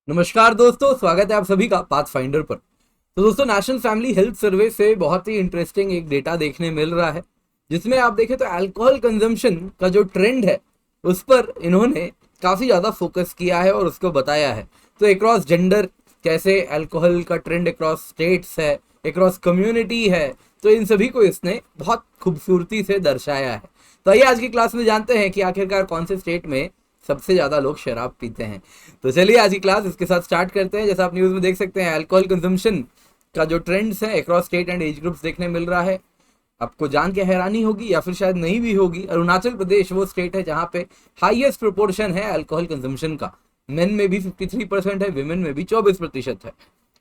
नमस्कार दोस्तों, स्वागत है आप सभी का पाथ फाइंडर पर। तो दोस्तों, नेशनल फैमिली हेल्थ सर्वे से बहुत ही इंटरेस्टिंग एक डेटा देखने मिल रहा है, जिसमें आप देखें तो अल्कोहल कंजम्पशन का जो ट्रेंड है उस पर इन्होंने काफ़ी ज़्यादा फोकस किया है और उसको बताया है। तो अक्रॉस जेंडर कैसे अल्कोहल का ट्रेंड अक्रॉस स्टेट्स है, अक्रॉस कम्युनिटी है, तो इन सभी को इसने बहुत खूबसूरती से दर्शाया है। तो आइए आज की क्लास में जानते हैं कि आखिरकार कौन से स्टेट में सबसे ज्यादा लोग शराब पीते हैं। तो चलिए आज की क्लास इसके साथ स्टार्ट करते हैं। जैसा आप न्यूज में देख सकते हैं, अल्कोहल कंजम्पशन का जो ट्रेंड्स है across state and age groups देखने मिल रहा है। आपको जान के हैरानी होगी या फिर शायद नहीं भी होगी, अरुणाचल प्रदेश वो स्टेट है जहां पे हाईएस्ट प्रोपोर्शन है अल्कोहल कंजम्पशन का। मेन में भी 53% है, विमेन में भी 24% है।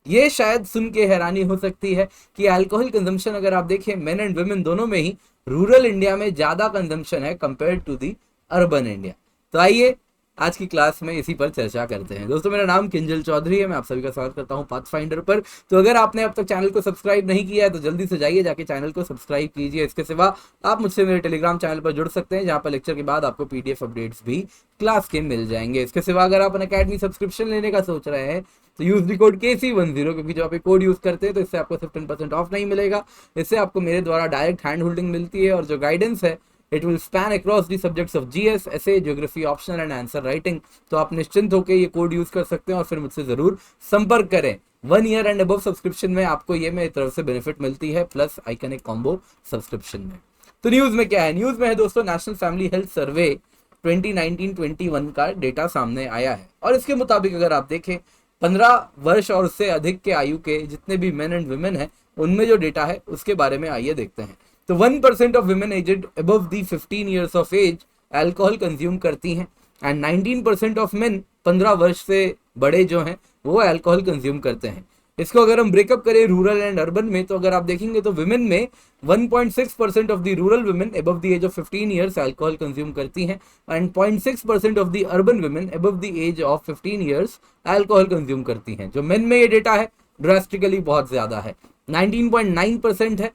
ये शायद सुन के हैरानी हो सकती है कि अल्कोहल कंजम्पशन अगर आप देखें मेन एंड वुमेन दोनों में ही रूरल इंडिया में ज्यादा कंजम्पशन है compare to the urban India. तो आइए आज की क्लास में इसी पर चर्चा करते हैं। दोस्तों, मेरा नाम किंजल चौधरी है, मैं आप सभी का स्वागत करता हूं पाथ फाइंडर पर। तो अगर आपने अब तक चैनल को सब्सक्राइब नहीं किया है तो जल्दी से जाइए, जाके चैनल को सब्सक्राइब कीजिए। इसके सिवा आप मुझसे मेरे टेलीग्राम चैनल पर जुड़ सकते हैं, जहां पर लेक्चर के बाद आपको पीडीएफ अपडेट्स भी क्लास के मिल जाएंगे। इसके सिवा अगर आप अनअकैडमी सब्सक्रिप्शन लेने का सोच रहे हैं तो यूज दी कोड KC10, क्योंकि जब आप ये कोड यूज करते हैं तो इससे आपको 15% ऑफ नहीं मिलेगा। इससे आपको मेरे द्वारा डायरेक्ट हैंड होल्डिंग मिलती है और जो गाइडेंस है it will span across the subjects of GS, ऐसे geography, optional and answer writing. तो आप निश्चिंत होकर ये कोड यूज कर सकते हैं और फिर मुझसे जरूर संपर्क करें। 1 ईयर एंड अबव सब्सक्रिप्शन में आपको ये मेरी तरफ से बेनिफिट मिलती है, प्लस आइकनिक कॉम्बो सब्सक्रिप्शन में। तो न्यूज में क्या है? न्यूज में है दोस्तों, नेशनल फैमिली हेल्थ सर्वे 2019-21 का डेटा सामने आया है और इसके मुताबिक अगर आप देखें 15 वर्ष और उससे अधिक के आयु के जितने भी मेन एंड वुमेन हैं उनमें जो डेटा है उसके बारे में आइए देखते हैं। तो 1% of women aged above the 15 years of age alcohol consume करती हैं एंड 19% ऑफ मेन 15 वर्ष से बड़े जो हैं वो अल्कोहल कंज्यूम करते हैं। इसको अगर हम ब्रेकअप करें रूरल एंड अर्बन में, तो अगर आप देखेंगे तो विमेन में 1.6% of the rural women above the age of 15 years alcohol consume करती हैं and 0.6% of the urban women above the age of 15 years alcohol consume करती हैं। जो मेन में ये डेटा है ड्रास्टिकली बहुत ज्यादा है, 19.9% है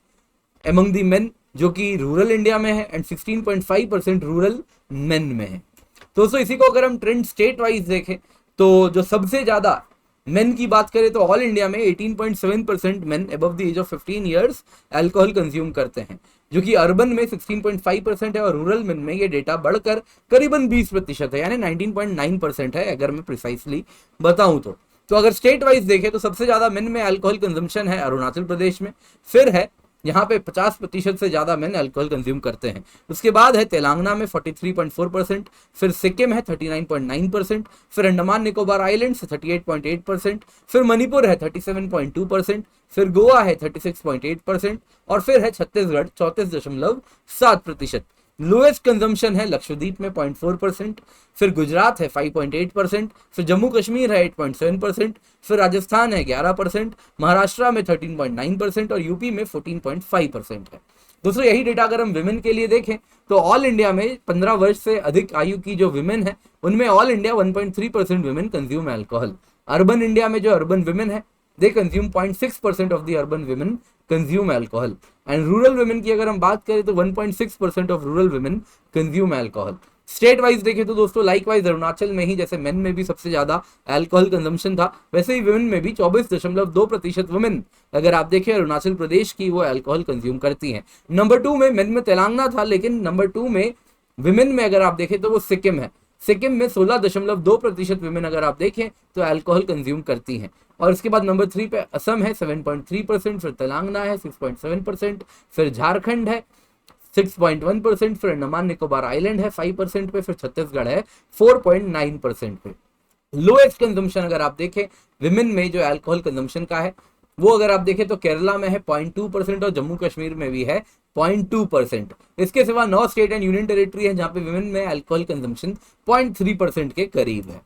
एमंग दी मेन जो कि रूरल इंडिया में है एंड 16.5% रूरल मेन में है। तो दोस्तों, इसी को अगर हम ट्रेंड स्टेट वाइज देखें तो जो सबसे ज्यादा मेन की बात करें तो ऑल इंडिया में 18.7% men above the age of 15 years alcohol consume करते हैं, जो कि अर्बन में 16.5% है और रूरल मेन में ये डेटा बढ़कर करीबन 20% है, यानी 19.9% है अगर मैं प्रिसाइसली बताऊं तो अगर स्टेट वाइज देखें तो सबसे ज्यादा मेन में अल्कोहल कंजम्पशन है अरुणाचल प्रदेश में, फिर है यहाँ पे 50% से ज्यादा मेन अल्कोहल कंज्यूम करते हैं। उसके बाद है तेलंगाना में 43.4%, फिर सिक्किम है 39.9%, फिर अंडमान निकोबार आइलैंड 38.8%, फिर मणिपुर है 37.2%, फिर गोवा है 36.8% और फिर है छत्तीसगढ़ 34.7%। लोएस्ट कंजम्पशन है लक्षद्वीप में 0.4%, फिर गुजरात है 5.8%, फिर जम्मू कश्मीर है 8.7%, फिर राजस्थान है 11%, महाराष्ट्र में 13.9% और यूपी में 14.5% है। दोस्तों, यही डेटा अगर हम विमेन के लिए देखें तो ऑल इंडिया में 15 वर्ष से अधिक आयु की जो विमेन है उनमें all India 1.3% women consume alcohol. Urban India में जो अर्बन विमेन है they consume 0.6% of the urban women consume alcohol and rural women की अगर हम बात करें तो 1.6% of rural women consume alcohol. State wise देखें तो दोस्तों लाइक वाइज अरुणाचल में ही जैसे मेन में भी सबसे ज्यादा अल्कोहल कंजम्पशन था, वैसे ही वुमेन में भी 24.2% वुमेन अगर आप देखें अरुणाचल प्रदेश की वो अल्कोहल कंज्यूम करती हैं। नंबर 2 में मेन में तेलंगाना था, लेकिन नंबर 2 में विमेन में अगर आप देखें तो वो सिक्किम है। सिक्किम में 16.2% वुमेन अगर आप देखें तो अल्कोहल कंज्यूम करती हैं। और इसके बाद नंबर 3 पे असम है 7.3%, फिर तेलंगाना है 6.7%, फिर झारखंड है 6.1%, फिर अंडमान निकोबार आइलैंड है 5% पे, फिर छत्तीसगढ़ है 4.9% पे। लोएस्ट कंजम्पशन अगर आप देखें विमेन में जो अल्कोहल कंजम्पशन का है वो अगर आप देखें तो केरला में है 0.2% और जम्मू कश्मीर में भी है 0.2%। इसके सिवा 9 स्टेट एंड यूनियन टेरिटरी है जहां पे विमेन में अल्कोहल कंजम्पशन 0.3% के करीब है।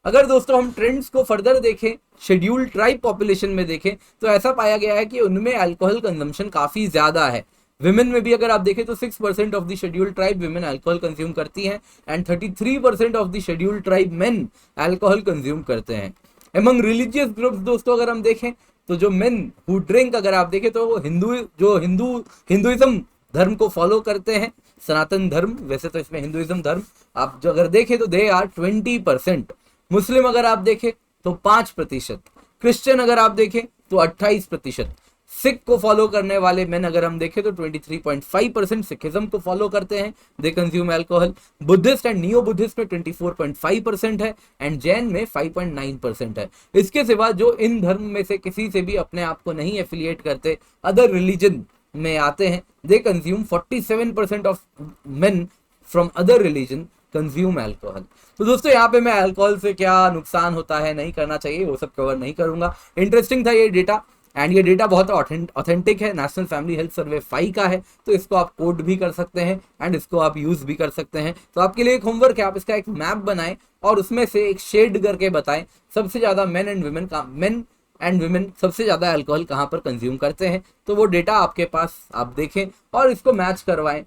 अगर दोस्तों हम ट्रेंड्स को फर्दर देखें, शेड्यूल्ड ट्राइब पॉपुलेशन में देखें तो ऐसा पाया गया है कि उनमें अल्कोहल कंजम्पशन काफी ज्यादा है। विमेन में भी अगर आप देखें तो 6% of the scheduled tribe women alcohol consume करती हैं and 33% of the scheduled tribe main alcohol consume करते हैं। एमंग रिलीजियस ग्रुप्स दोस्तों अगर हम देखें तो जो मेन हु ड्रिंक अगर आप देखें तो वो हिंदुइज्म धर्म को फॉलो करते हैं, सनातन धर्म, वैसे तो इसमें हिंदुइज्म धर्म आप जो अगर देखें तो दे आर 20%। मुस्लिम अगर आप देखें तो 5%, क्रिश्चियन अगर आप देखें तो 28%, सिख को फॉलो करने वाले मेन अगर हम देखें तो 23.5% सिखिज्म को फॉलो करते हैं, they consume alcohol. Buddhist and neo Buddhist में 24.5% है एंड जैन में 5.9% है। इसके सिवा जो इन धर्म में से किसी से भी अपने आप को नहीं एफिलिएट करते, अदर रिलीजन में आते हैं, they consume 47% of main from other religion consume alcohol. तो दोस्तों यहाँ पे मैं अल्कोहल से क्या नुकसान होता है, नहीं करना चाहिए, वो सब कवर नहीं करूंगा। इंटरेस्टिंग था ये डेटा एंड ये डेटा बहुत ऑथेंटिक है, नेशनल फैमिली हेल्थ सर्वे 5 का है, तो इसको आप कोड भी कर सकते हैं एंड इसको आप यूज भी कर सकते हैं। तो आपके लिए एक होमवर्क है, आप इसका एक मैप बनाएं और उसमें से एक शेड करके बताएं सबसे ज्यादा मेन एंड वुमेन सबसे ज्यादा अल्कोहल कहाँ पर कंज्यूम करते हैं। तो वो डेटा आपके पास आप देखें और इसको मैच करवाएं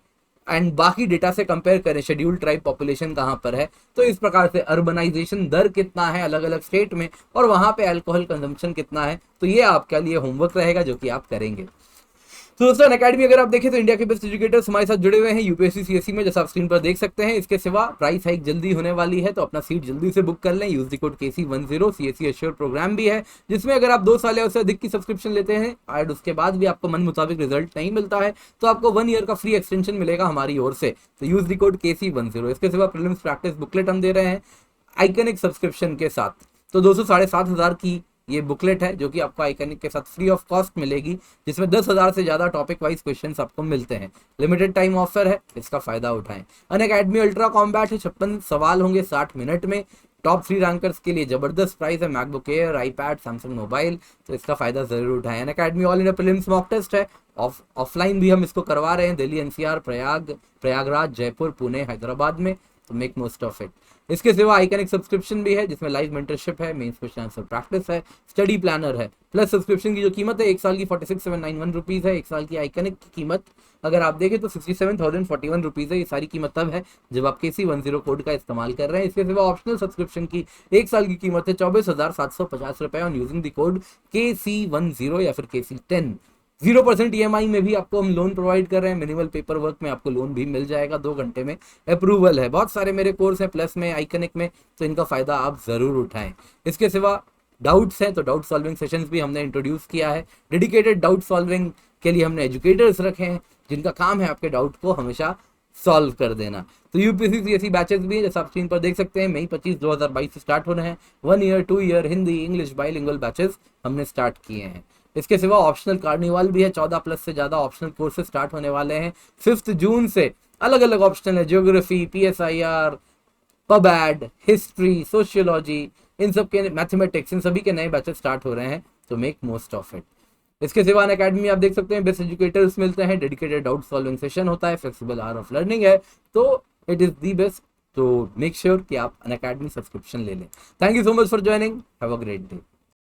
एंड बाकी डेटा से कंपेयर करें, शेड्यूल्ड ट्राइब पॉपुलेशन कहाँ पर है, तो इस प्रकार से अर्बनाइजेशन दर कितना है अलग अलग स्टेट में और वहां पे अल्कोहल कंजम्पशन कितना है। तो ये आपके लिए होमवर्क रहेगा जो कि आप करेंगे। तो दोस्तों अनअकैडमी अगर आप देखें तो इंडिया के बेस्ट एजुकेटर्स हमारे साथ जुड़े हुए हैं यूपीएससी सीएससी में, जैसा आप स्क्रीन पर देख सकते हैं। इसके सिवा प्राइस हाइक जल्दी होने वाली है, तो अपना सीट जल्दी से बुक कर लें। Use the code KC10। CSC assure program भी है जिसमें अगर आप 2 साल या उससे अधिक की सब्सक्रिप्शन लेते हैं और उसके बाद भी आपको मन मुताबिक रिजल्ट नहीं मिलता है तो आपको 1 ईयर का फ्री एक्सटेंशन मिलेगा हमारी ओर से। तो यूज द कोड KC10। इसके सिवा प्रीलिम्स प्रैक्टिस बुकलेट हम दे रहे हैं आइकनिक सब्सक्रिप्शन के साथ। तो 7,500 की ये बुकलेट है जो कि आपको आइकनिक के साथ फ्री ऑफ कॉस्ट मिलेगी, जिसमें 10,000 से ज्यादा टॉपिक वाइज क्वेश्चंस आपको मिलते हैं। लिमिटेड टाइम ऑफर है, इसका फायदा उठाएं। अनअकैडमी अल्ट्रा कॉम्बैट है, 56 सवाल होंगे 60 मिनट में। टॉप 3 रैंकर्स के लिए जबरदस्त प्राइस है, MacBook air, iPad, Samsung mobile, तो इसका फायदा जरूर उठाएं। Unacademy all India prelims mock test है, ऑफलाइन भी हम इसको करवा रहे हैं, दिल्ली एनसीआर, प्रयागराज, जयपुर, पुणे, हैदराबाद में, तो मेक मोस्ट ऑफ इट। इसके सिवा आइकनिक सब्सक्रिप्शन भी है जिसमें लाइव मेंटरशिप है, मेंस क्वेश्चन आंसर प्रैक्टिस है, स्टडी प्लानर है। प्लस सब्सक्रिप्शन की जो कीमत है 1 साल की 46,791 रुपीज है। 1 साल की आइकनिक की कीमत अगर आप देखें तो 67,041 रुपीज है। ये सारी कीमत तब है जब आप KC10 कोड का इस्तेमाल कर रहे हैं। इसके सिवा ऑप्शनल सब्सक्रिप्शन की 1 साल की कीमत है 24,750 रुपए on using the code KC10 या फिर KC10। 0% EMI में भी आपको हम लोन प्रोवाइड कर रहे हैं। मिनिमल पेपर वर्क में आपको लोन भी मिल जाएगा, 2 घंटे में अप्रूवल है। बहुत सारे मेरे कोर्स हैं प्लस में, आइकनिक में, तो इनका फायदा आप जरूर उठाएं। इसके सिवा डाउट्स हैं तो डाउट सॉल्विंग सेशंस भी हमने इंट्रोड्यूस किया है। डेडिकेटेड डाउट सॉल्विंग के लिए हमने एजुकेटर्स रखे हैं जिनका काम है आपके डाउट को हमेशा सॉल्व कर देना। तो यूपीएससी सीएससी बैचेस भी हैं जैसा आप स्क्रीन पर देख सकते हैं। मई 25 2022 से स्टार्ट होने हैं। 1 year 2 year Hindi English bilingual batches हमने स्टार्ट किए हैं। इसके सिवा ऑप्शनल कार्निवाल भी है, 14+ से ज्यादा ऑप्शनल कोर्सेज स्टार्ट होने वाले हैं 5 जून से। अलग अलग ऑप्शनल है, ज्योग्राफी, PSIR, पबैड, हिस्ट्री, सोशियोलॉजी, इन सब के, मैथमेटिक्स, इन सभी के नए बैचेस स्टार्ट हो रहे हैं, तो मेक मोस्ट ऑफ इट। इसके सिवा अनअकैडमी आप देख सकते हैं बेस्ट एजुकेटर्स मिलते हैं, डेडिकेटेड डाउट सॉल्विंग सेशन होता है, फ्लेक्सिबल आवर ऑफ लर्निंग है, तो इट इज दी बेस्ट। तो मेक श्योर कि आप अनअकैडमी सब्सक्रिप्शन ले लें। Thank you so much for joining, have a great day.